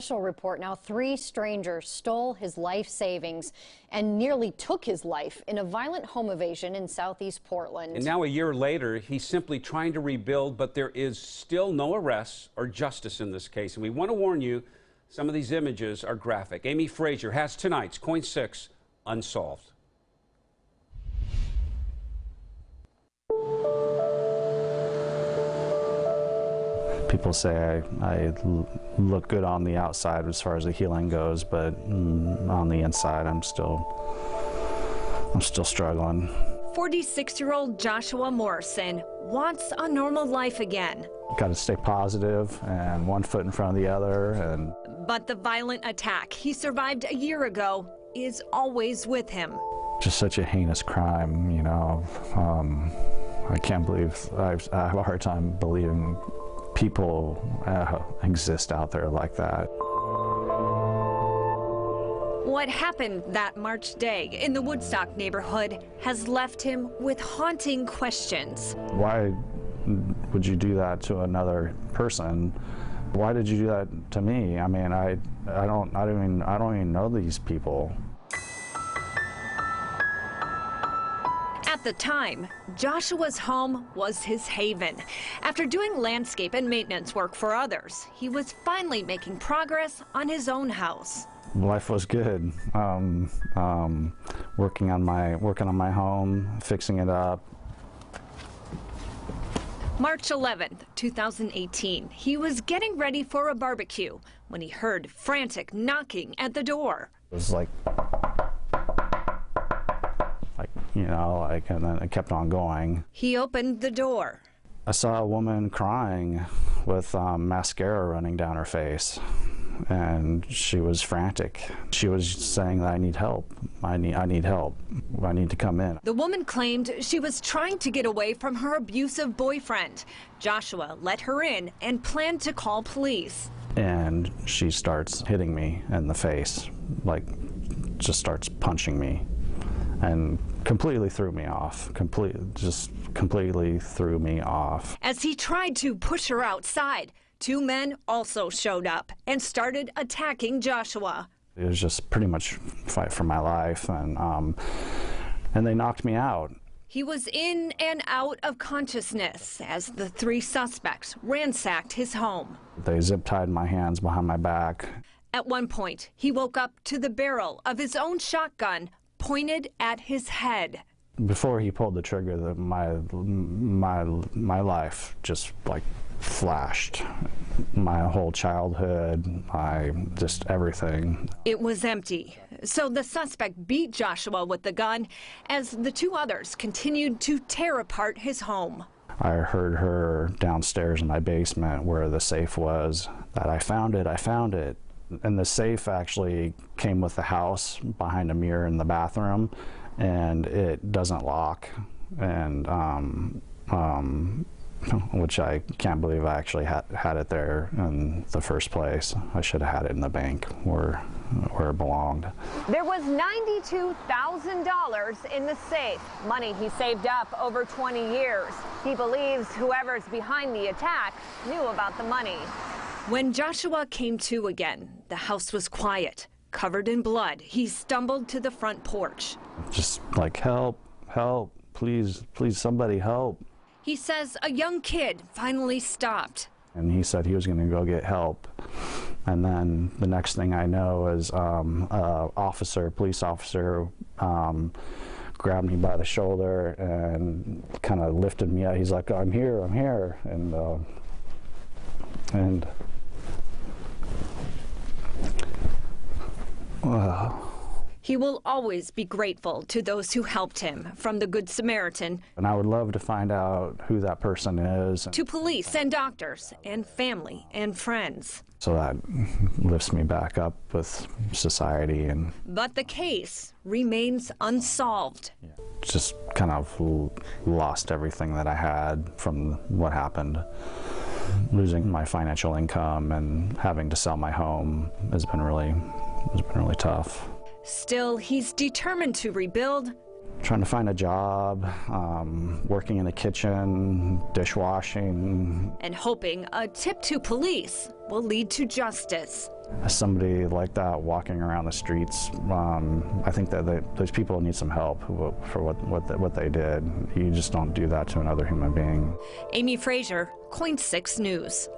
Special report now. 3 strangers stole his life savings and nearly took his life in a violent home invasion in southeast Portland. And now a year later, he's simply trying to rebuild, but there is still no arrests or justice in this case. And we want to warn you, some of these images are graphic. Amy Frazier has tonight's Coin 6 Unsolved. People say I look good on the outside as far as the healing goes, but on the inside, I'm still struggling. 46-year-old Joshua Morrison wants a normal life again. Got to stay positive and one foot in front of the other. But the violent attack he survived a year ago is always with him. Just such a heinous crime, you know. I can't believe, I have a hard time believing people exist out there like that. What happened that March day in the Woodstock neighborhood has left him with haunting questions. Why would you do that to another person? Why did you do that to me? I mean, I don't even know these people. At the time, Joshua's home was his haven. After doing landscape and maintenance work for others, he was finally making progress on his own house. Life was good. Working on my home, fixing it up. March 11th, 2018, he was getting ready for a barbecue when he heard frantic knocking at the door. It was like, you know, and then it kept on going. He opened the door. I saw a woman crying with mascara running down her face, and she was frantic. She was saying that I need help. I need help. I need to come in. The woman claimed she was trying to get away from her abusive boyfriend. Joshua let her in and planned to call police. And she starts hitting me in the face, like just starts punching me, and completely threw me off. Completely threw me off. As he tried to push her outside, 2 men also showed up and started attacking Joshua. It was just pretty much a fight for my life, and they knocked me out. He was in and out of consciousness as the 3 suspects ransacked his home. They zip-tied my hands behind my back. At one point, he woke up to the barrel of his own shotgun pointed at his head. Before he pulled the trigger, my life just like flashed. My whole childhood, just everything. It was empty. So the suspect beat Joshua with the gun as the 2 others continued to tear apart his home. I heard her downstairs in my basement where the safe was, that I found it. And the safe actually came with the house behind a mirror in the bathroom, and it doesn't lock, and which I can't believe I actually had it there in the first place. I should have had it in the bank where it belonged. There was $92,000 in the safe, money he saved up over 20 years. He believes whoever's behind the attack knew about the money. When Joshua came to again, the house was quiet. Covered in blood, he stumbled to the front porch. Just like, help, help, please, please, somebody help. He says a young kid finally stopped. And he said he was going to go get help. And then the next thing I know is police officer, grabbed me by the shoulder and kind of lifted me up. He's like, I'm here. And he will always be grateful to those who helped him, from the Good Samaritan. And I would love to find out who that person is. To police and doctors and family and friends. So that lifts me back up with society. But the case remains unsolved. Just kind of lost everything that I had from what happened. Losing my financial income and having to sell my home has been really tough. Still, he's determined to rebuild. Trying to find a job, working in the kitchen, dishwashing. And hoping a tip to police will lead to justice. Somebody like that walking around the streets, I think that those people need some help for what they did. You just don't do that to another human being. Amy Frazier, KOIN 6 News.